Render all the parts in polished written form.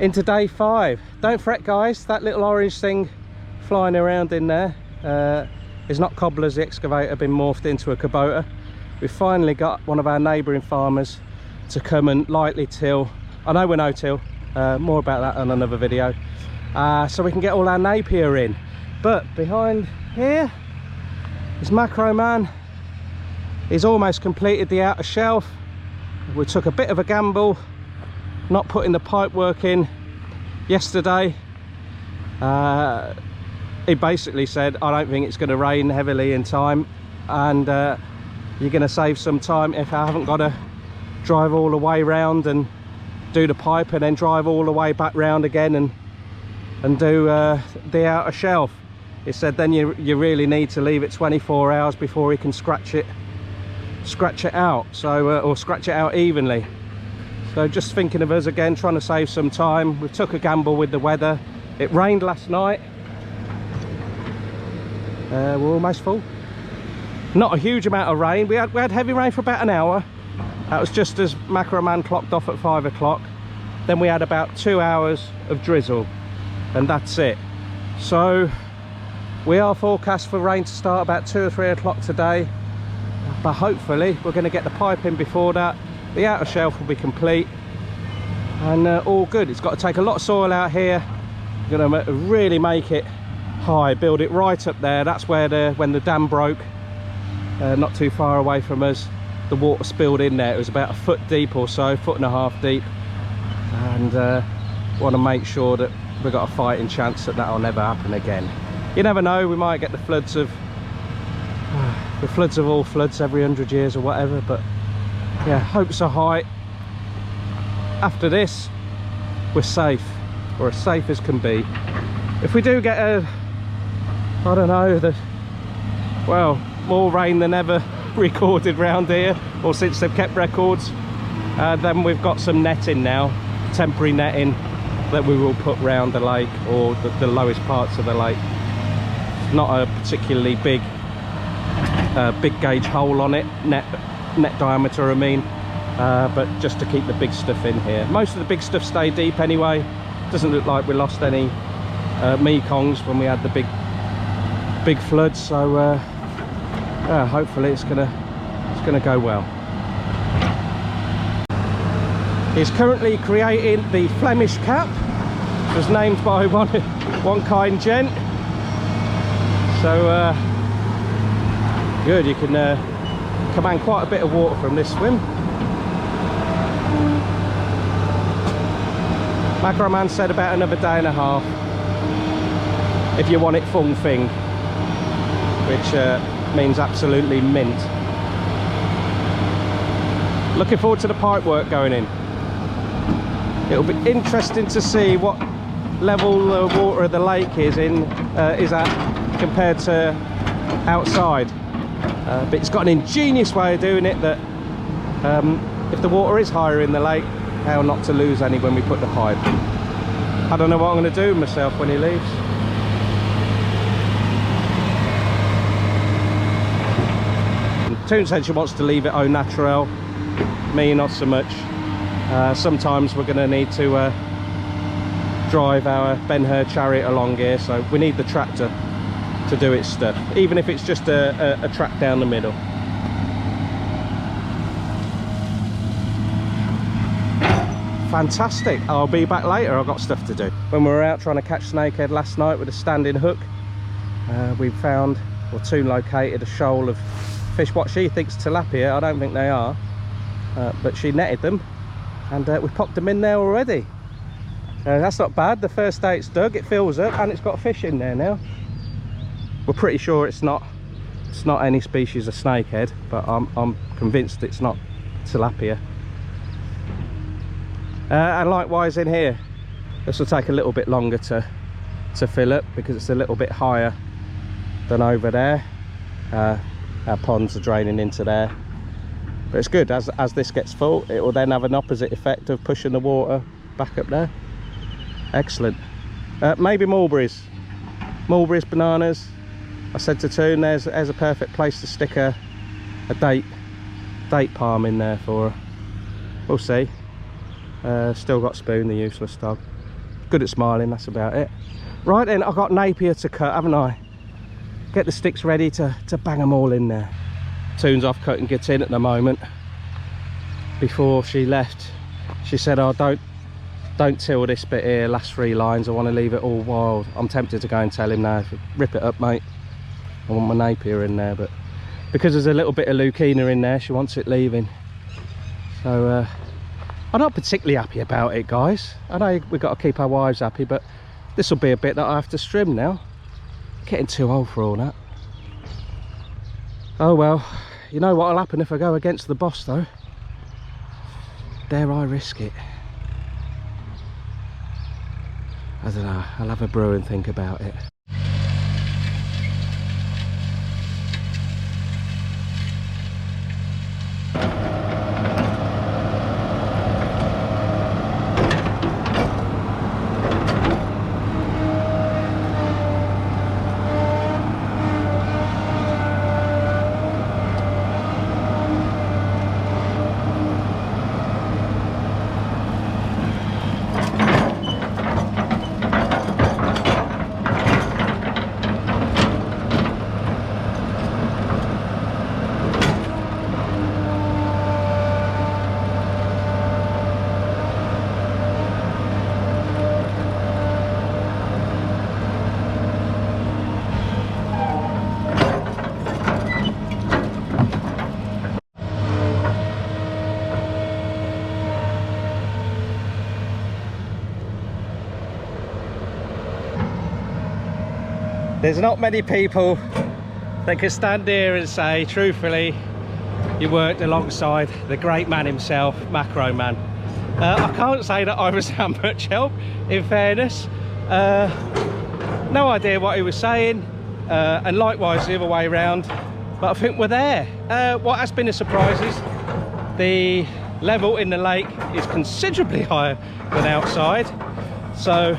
into day 5. Don't fret guys, that little orange thing flying around in there is not Cobbler's the excavator, been morphed into a Kubota. We finally got one of our neighbouring farmers to come and lightly till. I know we're no-till, more about that on another video, so we can get all our Napier in. But behind here is Macro Man. He's almost completed the outer shelf. We took a bit of a gamble not putting the pipe work in yesterday. He basically said, I don't think it's going to rain heavily in time, and you're going to save some time if I haven't got to drive all the way round and do the pipe and then drive all the way back round again and do the outer shelf. He said then you really need to leave it 24 hours before he can scratch it out, so or scratch it out evenly. So just thinking of us again, trying to save some time. We took a gamble with the weather. It rained last night. We're almost full. Not a huge amount of rain. We had heavy rain for about an hour. That was just as Macro Man clocked off at 5 o'clock. Then we had about 2 hours of drizzle, and that's it. So we are forecast for rain to start about 2 or 3 o'clock today, but hopefully we're going to get the pipe in before that. The outer shelf will be complete and all good. It's got to take a lot of soil out here. We're going to really make it high, build it right up there. That's where when the dam broke, not too far away from us, the water spilled in there. It was about 1 foot deep or so, 1.5 feet deep, and want to make sure that we've got a fighting chance that that'll never happen again. You never know, we might get the floods of all floods every 100 years or whatever, but yeah, hopes are high. After this, we're safe, or as safe as can be. If we do get I don't know, well, more rain than ever recorded round here, or since they've kept records, then we've got some netting now, temporary netting, that we will put round the lake, or the lowest parts of the lake. Not a particularly big gauge hole on it, net diameter I mean, but just to keep the big stuff in here. Most of the big stuff stay deep anyway. Doesn't look like we lost any Mekongs when we had the big floods, so hopefully it's gonna go well. He's currently creating the Flemish cap. It was named by one kind gent. So good, you can command quite a bit of water from this swim. Macro Man said about another day and a half if you want it full thing, which means absolutely mint. Looking forward to the pipe work going in. It'll be interesting to see what level the water of the lake is at compared to outside. But it's got an ingenious way of doing it that if the water is higher in the lake, how not to lose any when we put the pipe. I don't know what I'm going to do with myself when he leaves. Toon said she wants to leave it au naturel. Me, not so much. Sometimes we're going to need to drive our Ben-Hur chariot along here, so we need the tractor to do its stuff, even if it's just a track down the middle. Fantastic. I'll be back later, I've got stuff to do. When we were out trying to catch snakehead last night with a standing hook, we found, or Toon located, a shoal of fish, what she thinks tilapia. I don't think they are, but she netted them, and we popped them in there already. That's not bad. The first day it's dug, it fills up and it's got fish in there now. We're pretty sure it's not any species of snakehead, but I'm convinced it's not tilapia. And likewise in here, this will take a little bit longer to fill up because it's a little bit higher than over there. Our ponds are draining into there, but it's good. As this gets full, it will then have an opposite effect of pushing the water back up there. Excellent. Maybe mulberries, bananas. I said to Toon, there's a perfect place to stick a date palm in there for her. We'll see. Still got Spoon, the useless dog. Good at smiling, that's about it. Right then, I've got Napier to cut, haven't I? Get the sticks ready to bang them all in there. Toon's off cutting gets in at the moment. Before she left, she said, oh, don't till this bit here, last 3 lines, I want to leave it all wild. I'm tempted to go and tell him now, rip it up, mate. I want my Napier in there, but because there's a little bit of Leukina in there, she wants it leaving. So I'm not particularly happy about it, guys. I know we've got to keep our wives happy, but this will be a bit that I have to trim now. Getting too old for all that. Oh well, you know what'll happen if I go against the boss though. Dare I risk it? I don't know, I'll have a brew and think about it. There's not many people that can stand here and say, truthfully, you worked alongside the great man himself, Macro Man. I can't say that I was that much help, in fairness. No idea what he was saying, and likewise the other way around, but I think we're there. What has been a surprise is the level in the lake is considerably higher than outside, so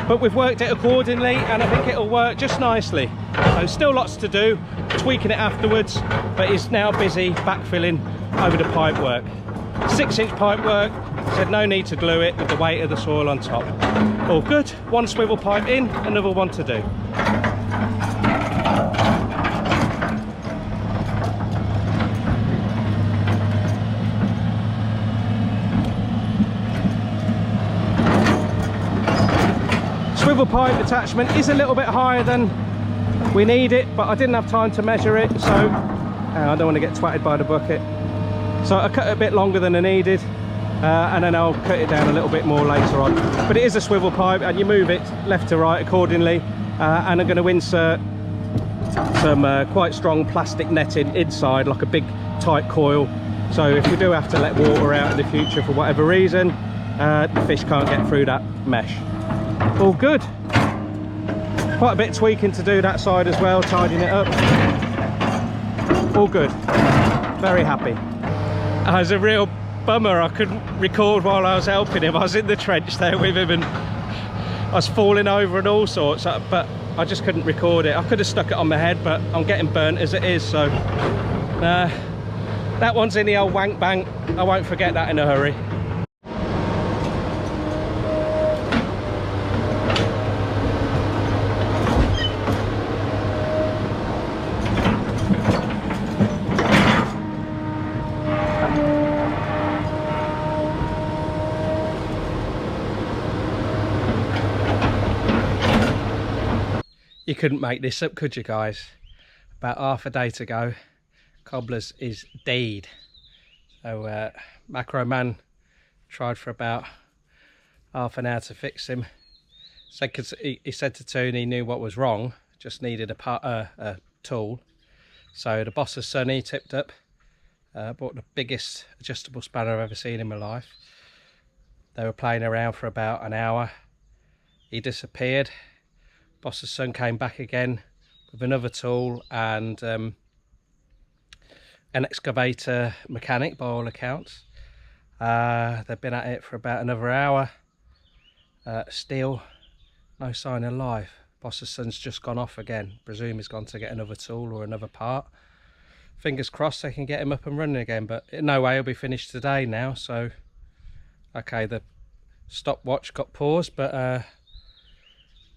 but we've worked it accordingly and I think it'll work just nicely. So still lots to do, tweaking it afterwards, but he's now busy backfilling over the pipe work. 6-inch pipe work, said no need to glue it with the weight of the soil on top. All good, 1 swivel pipe in, another 1 to do. Swivel pipe attachment is a little bit higher than we need it, but I didn't have time to measure it, so I don't want to get twatted by the bucket. So I cut it a bit longer than I needed, and then I'll cut it down a little bit more later on. But it is a swivel pipe and you move it left to right accordingly, and I'm going to insert some quite strong plastic netting inside, like a big tight coil, so if we do have to let water out in the future for whatever reason, the fish can't get through that mesh. All good. Quite a bit of tweaking to do that side as well, tidying it up. All good. Very happy. It was a real bummer I couldn't record while I was helping him. I was in the trench there with him and I was falling over and all sorts, but I just couldn't record it. I could have stuck it on my head, but I'm getting burnt as it is, so that one's in the old wank bank. I won't forget that in a hurry. You couldn't make this up, could you guys? About half a day to go, Cobblers is dead. So Macro Man tried for about half an hour to fix him. So he said to Toon he knew what was wrong, just needed a tool. So the boss's son, he tipped up, bought the biggest adjustable spanner I've ever seen in my life. They were playing around for about an hour. He disappeared. Boss's son came back again with another tool and an excavator mechanic by all accounts. They've been at it for about another hour. Still no sign of life. Boss's son's just gone off again. Presume he's gone to get another tool or another part. Fingers crossed they can get him up and running again, but in no way he'll be finished today now. So okay, the stopwatch got paused, but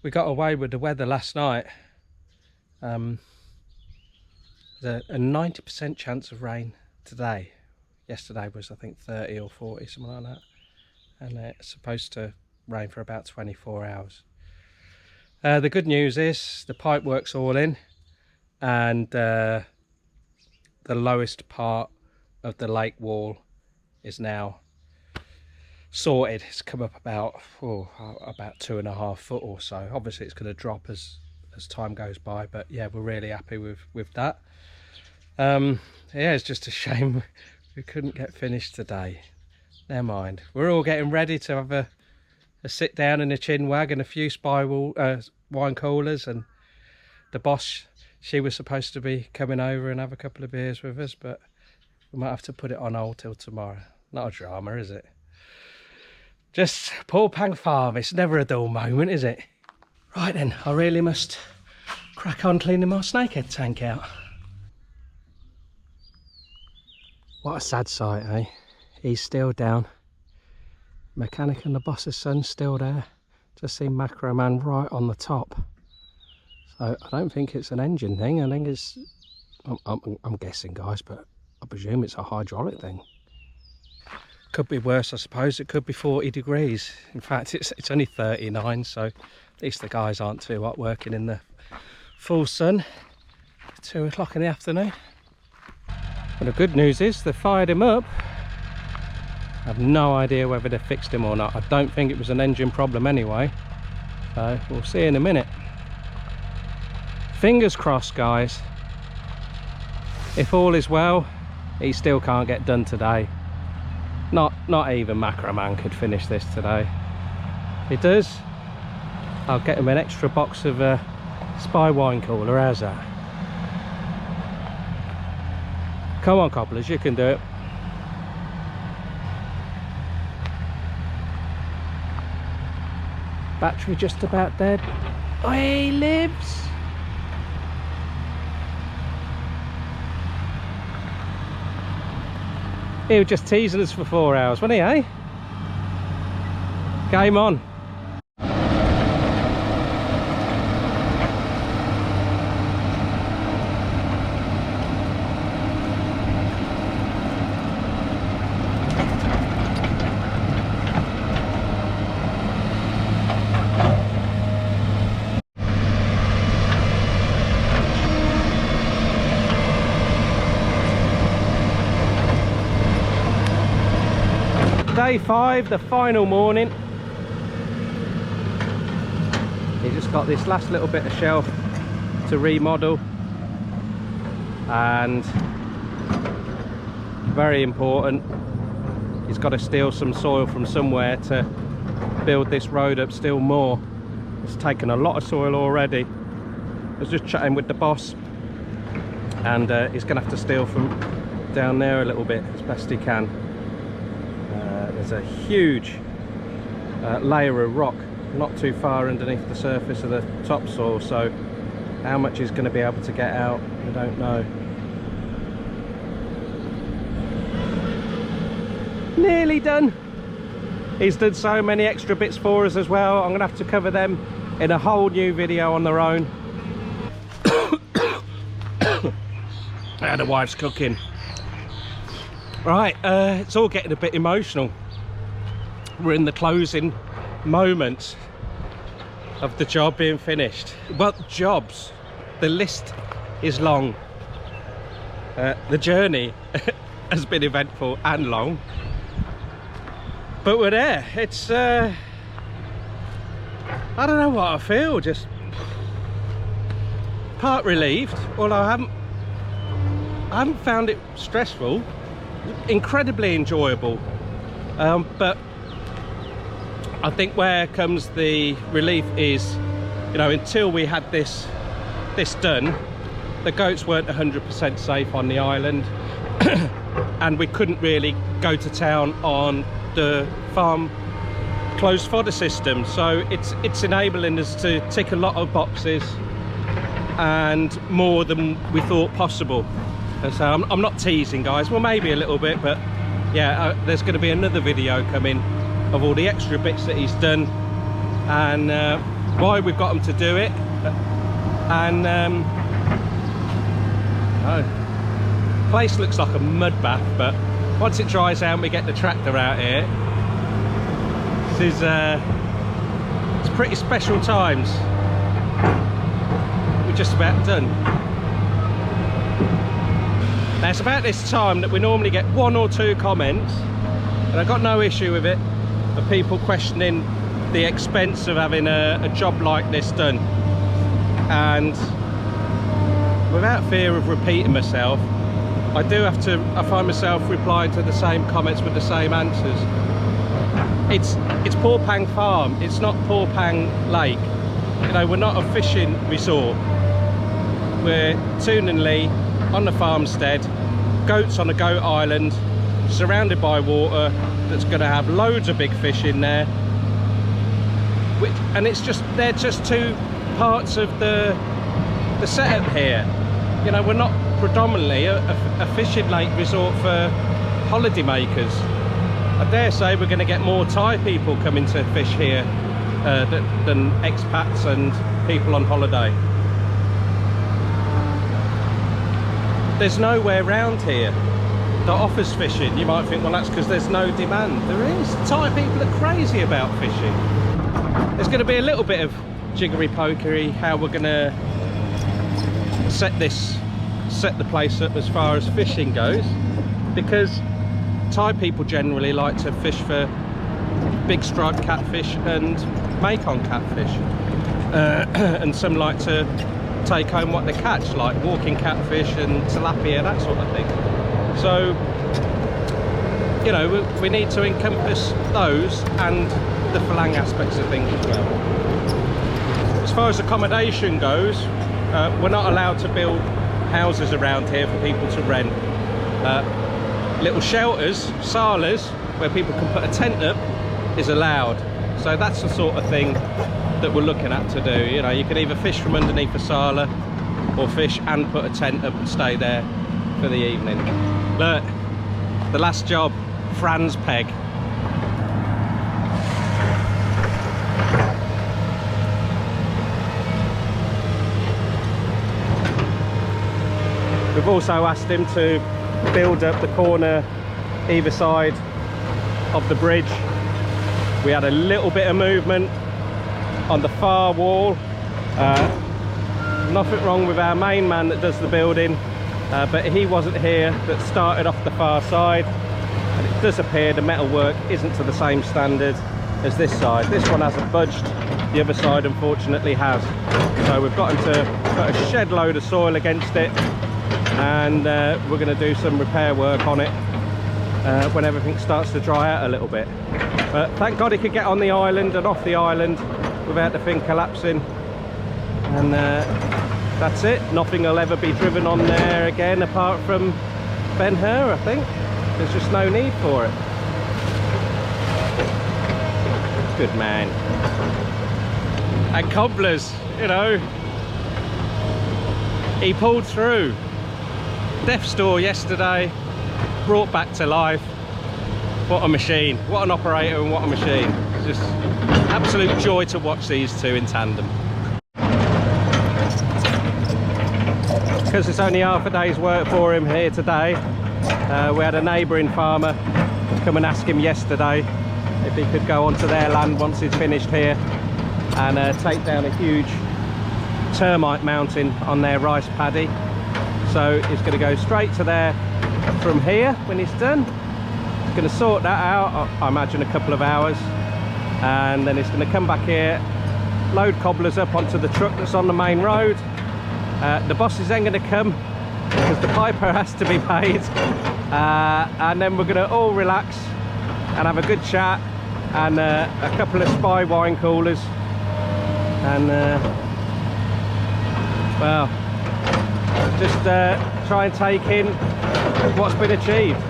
we got away with the weather last night. There's a 90% chance of rain today. Yesterday was, I think, 30 or 40, something like that. And it's supposed to rain for about 24 hours. The good news is the pipe work's all in, and the lowest part of the lake wall is now sorted. It's come up about 2.5 foot or so. Obviously it's going to drop as time goes by, but yeah, we're really happy with that. Yeah, it's just a shame we couldn't get finished today. Never mind, we're all getting ready to have a sit down in a chin wag and a few wine coolers, and the boss, she was supposed to be coming over and have a couple of beers with us, but we might have to put it on hold till tomorrow. Not a drama, is it? Just Paul Pang Farm. It's never a dull moment, is it? Right then, I really must crack on cleaning my snakehead tank out. What a sad sight, eh? He's still down. Mechanic and the boss's son's still there. Just seen Macro Man right on the top. So I don't think it's an engine thing. I think it's, I'm guessing, guys, but I presume it's a hydraulic thing. Could be worse, I suppose. It could be 40 degrees. In fact, it's only 39, so at least the guys aren't too hot working in the full sun. 2 o'clock in the afternoon. And the good news is they fired him up. I have no idea whether they fixed him or not. I don't think it was an engine problem anyway. So we'll see in a minute. Fingers crossed, guys. If all is well, he still can't get done today. Not even Macro Man could finish this today. If he does, I'll get him an extra box of Spy wine cooler. How's that? Come on, cobblers, you can do it. Battery just about dead. Oh, he lives. He was just teasing us for 4 hours, wasn't he, eh? Game on. Day 5, the final morning. He just got this last little bit of shelf to remodel, and very important, he's got to steal some soil from somewhere to build this road up still more. It's taken a lot of soil already. I was just chatting with the boss, and he's gonna have to steal from down there a little bit as best he can. There's a huge layer of rock not too far underneath the surface of the topsoil, so how much he's going to be able to get out, I don't know. Nearly done. He's done so many extra bits for us as well. I'm going to have to cover them in a whole new video on their own. The wife's cooking. Right, it's all getting a bit emotional. We're in the closing moments of the job being finished. Well, jobs, the list is long. The journey has been eventful and long, but we're there. It's I don't know what I feel, just part relieved. Although I haven't found it stressful, incredibly enjoyable, but I think where comes the relief is, you know, until we had this done, the goats weren't 100% safe on the island, and we couldn't really go to town on the farm closed fodder system. So it's enabling us to tick a lot of boxes and more than we thought possible. So I'm not teasing, guys. Well, maybe a little bit, but yeah, there's going to be another video coming of all the extra bits that he's done, and why we've got him to do it. And place looks like a mud bath, but once it dries out and we get the tractor out here, this is it's pretty special times. We're just about done. Now it's about this time that we normally get 1 or 2 comments, and I've got no issue with it, of people questioning the expense of having a job like this done. And without fear of repeating myself, I find myself replying to the same comments with the same answers. It's Poapang Farm, it's not Poapang Lake. You know, we're not a fishing resort. We're Toonanly on the farmstead, goats on a goat island, surrounded by water that's going to have loads of big fish in there. And they're just 2 parts of the setup here. You know, we're not predominantly a fishing lake resort for holiday makers. I dare say we're going to get more Thai people coming to fish here than expats and people on holiday. There's nowhere around here that offers fishing. You might think, well, that's because there's no demand. There is. Thai people are crazy about fishing. There's going to be a little bit of jiggery-pokery how we're going to set the place up as far as fishing goes, because Thai people generally like to fish for big striped catfish and Mekong catfish, and some like to take home what they catch, like walking catfish and tilapia, that sort of thing. So, you know, we need to encompass those and the Phalang aspects of things as well. As far as accommodation goes, we're not allowed to build houses around here for people to rent. Little shelters, salas, where people can put a tent up, is allowed. So that's the sort of thing that we're looking at to do. You know, you can either fish from underneath a sala or fish and put a tent up and stay there for the evening. Look, the last job, Fran's peg. We've also asked him to build up the corner either side of the bridge. We had a little bit of movement on the far wall. Nothing wrong with our main man that does the building, but he wasn't here that started off the far side, and it does appear the metalwork isn't to the same standard as this side. This one hasn't budged, the other side unfortunately has. So we've got him to put a shed load of soil against it, and we're going to do some repair work on it when everything starts to dry out a little bit. But thank God he could get on the island and off the island without the thing collapsing, and that's it. Nothing will ever be driven on there again apart from Ben-Hur, I think. There's just no need for it. Good man. And Cobblers, you know, he pulled through. Death's door yesterday, brought back to life. What a machine, what an operator and what a machine. It's just absolute joy to watch these two in tandem. Because it's only half a day's work for him here today, we had a neighbouring farmer come and ask him yesterday if he could go onto their land once he's finished here and take down a huge termite mountain on their rice paddy. So he's going to go straight to there from here when he's done. He's going to sort that out, I imagine a couple of hours, and then he's going to come back here, load Cobblers up onto the truck that's on the main road. The boss is then going to come because the piper has to be paid, and then we're going to all relax and have a good chat and a couple of spy wine coolers, and well, just try and take in what's been achieved.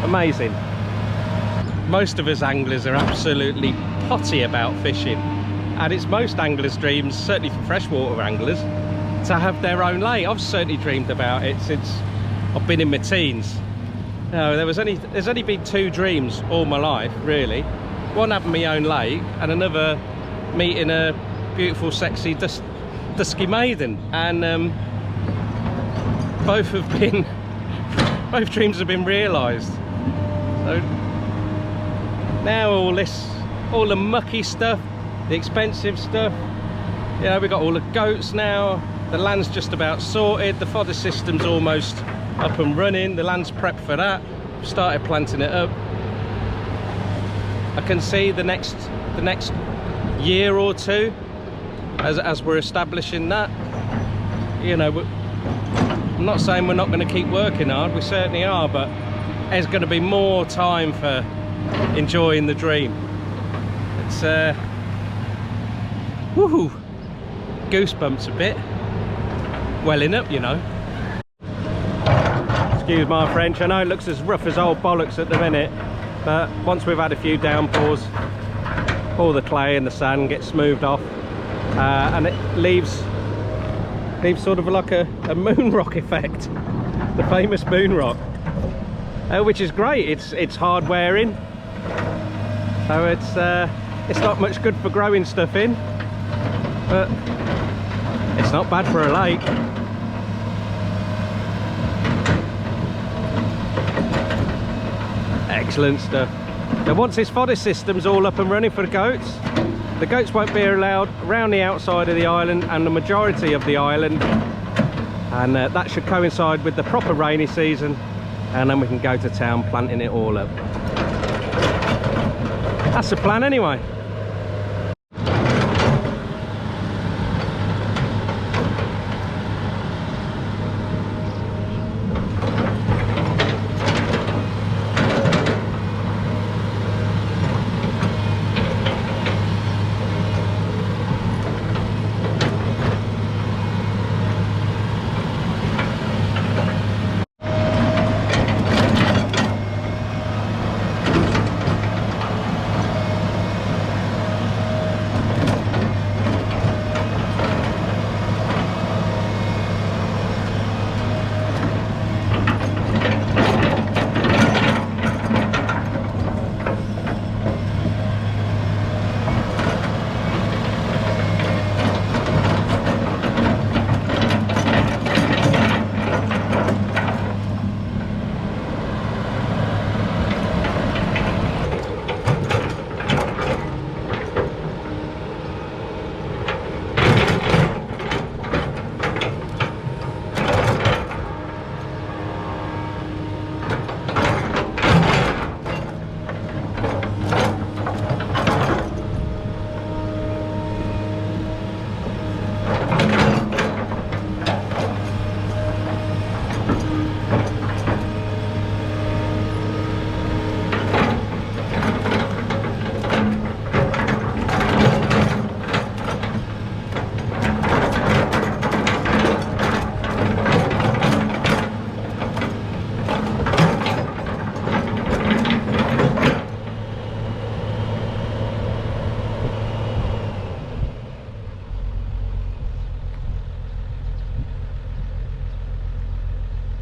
Amazing. Most of us anglers are absolutely potty about fishing, and it's most anglers' dreams, certainly for freshwater anglers, to have their own lake. I've certainly dreamed about it since I've been in my teens. No, there's only been two dreams all my life, really. one having my own lake and another meeting a beautiful, sexy, dusky maiden, and both dreams have been realised. So now all the mucky stuff, the expensive stuff, you know, we've got all the goats now, the land's just about sorted, the fodder system's almost up and running, the land's prepped for that, started planting it up. I can see the next year or two, as we're establishing that, you know, I'm not saying we're not going to keep working hard, we certainly are, but there's going to be more time for enjoying the dream. It's woohoo, goosebumps a bit, welling up, you know. Excuse my French, I know it looks as rough as old bollocks at the minute, but once we've had a few downpours, all the clay and the sand gets smoothed off, and it leaves sort of like a moon rock effect, the famous moon rock, which is great. It's hard wearing, so it's not much good for growing stuff in, but it's not bad for a lake. Excellent stuff. Now once this fodder system's all up and running for the goats won't be allowed around the outside of the island and the majority of the island, and that should coincide with the proper rainy season, and then we can go to town planting it all up. That's the plan anyway.